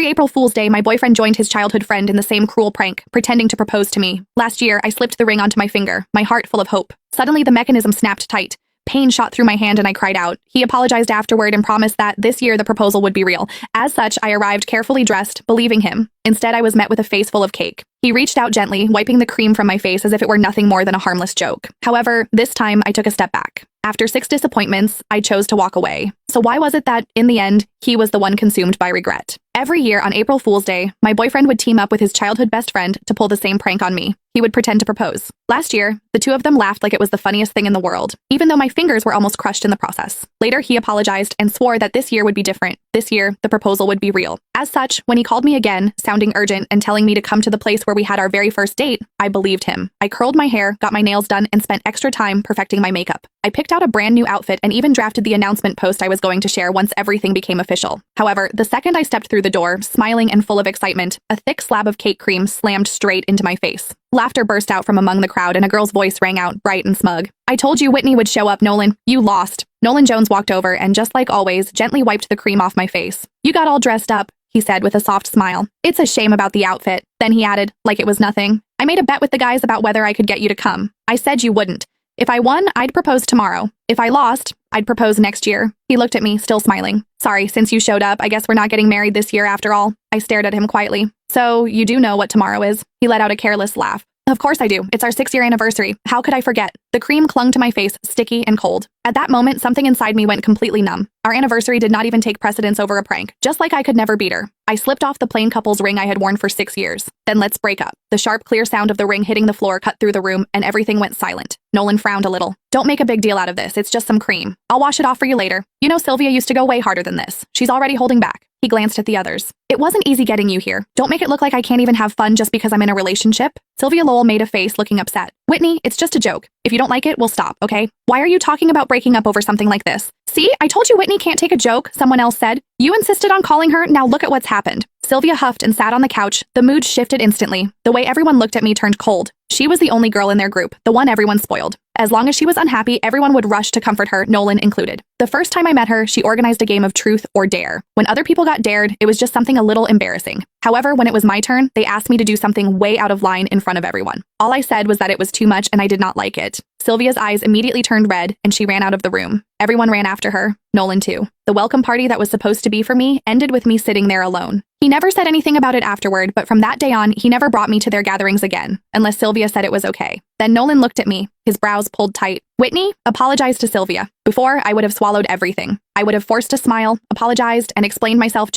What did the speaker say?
Every April Fool's Day, my boyfriend joined his childhood friend in the same cruel prank, pretending to propose to me. Last year, I slipped the ring onto my finger, my heart full of hope. Suddenly, the mechanism snapped tight. Pain shot through my hand and I cried out. He apologized afterward and promised that this year the proposal would be real. As such, I arrived carefully dressed, believing him. Instead, I was met with a face full of cake. He reached out gently, wiping the cream from my face as if it were nothing more than a harmless joke. However, this time I took a step back. After 6 disappointments, I chose to walk away. So why was it that, in the end, he was the one consumed by regret? Every year on April Fool's Day, my boyfriend would team up with his childhood best friend to pull the same prank on me. He would pretend to propose. Last year, the two of them laughed like it was the funniest thing in the world, even though my fingers were almost crushed in the process. Later, he apologized and swore that this year would be different. This year, the proposal would be real. As such, when he called me again, sounding urgent and telling me to come to the place where we had our very first date, I believed him. I curled my hair, got my nails done, and spent extra time perfecting my makeup. I picked out a brand new outfit and even drafted the announcement post I was going to share once everything became official. However, the second I stepped through the door, smiling and full of excitement, a thick slab of cake cream slammed straight into my face. Laughter burst out from among the crowd and a girl's voice rang out, bright and smug. "I told you Whitney would show up, Nolan. You lost." Nolan Jones walked over and, just like always, gently wiped the cream off my face. "You got all dressed up," he said with a soft smile. "It's a shame about the outfit." Then he added, like it was nothing, "I made a bet with the guys about whether I could get you to come. I said you wouldn't. If I won, I'd propose tomorrow. If I lost, I'd propose next year." He looked at me, still smiling. "Sorry, since you showed up, I guess we're not getting married this year after all." I stared at him quietly. "So, you do know what tomorrow is?" He let out a careless laugh. "Of course I do. It's our 6-year anniversary. How could I forget?" The cream clung to my face, sticky and cold. At that moment, something inside me went completely numb. Our anniversary did not even take precedence over a prank, just like I could never beat her. I slipped off the plain couple's ring I had worn for 6 years. "Then let's break up." The sharp, clear sound of the ring hitting the floor cut through the room, and everything went silent. Nolan frowned a little. "Don't make a big deal out of this. It's just some cream. I'll wash it off for you later. You know Sylvia used to go way harder than this. She's already holding back." He glanced at the others. "It wasn't easy getting you here. Don't make it look like I can't even have fun just because I'm in a relationship." Sylvia Lowell made a face, looking upset. "Whitney, it's just a joke. If you don't like it, we'll stop, okay? Why are you talking about breaking up over something like this?" "See, I told you Whitney can't take a joke," someone else said. "You insisted on calling her, now look at what's happened." Sylvia huffed and sat on the couch. The mood shifted instantly. The way everyone looked at me turned cold. She was the only girl in their group, the one everyone spoiled. As long as she was unhappy, everyone would rush to comfort her, Nolan included. The first time I met her, she organized a game of truth or dare. When other people got dared, it was just something a little embarrassing. However, when it was my turn, they asked me to do something way out of line in front of everyone. All I said was that it was too much and I did not like it. Sylvia's eyes immediately turned red and she ran out of the room. Everyone ran after her, Nolan too. The welcome party that was supposed to be for me ended with me sitting there alone. He never said anything about it afterward, but from that day on, he never brought me to their gatherings again, unless Sylvia said it was okay. Then Nolan looked at me, his brows pulled tight. "Whitney, apologize to Sylvia." Before, I would have swallowed everything. I would have forced a smile, apologized, and explained myself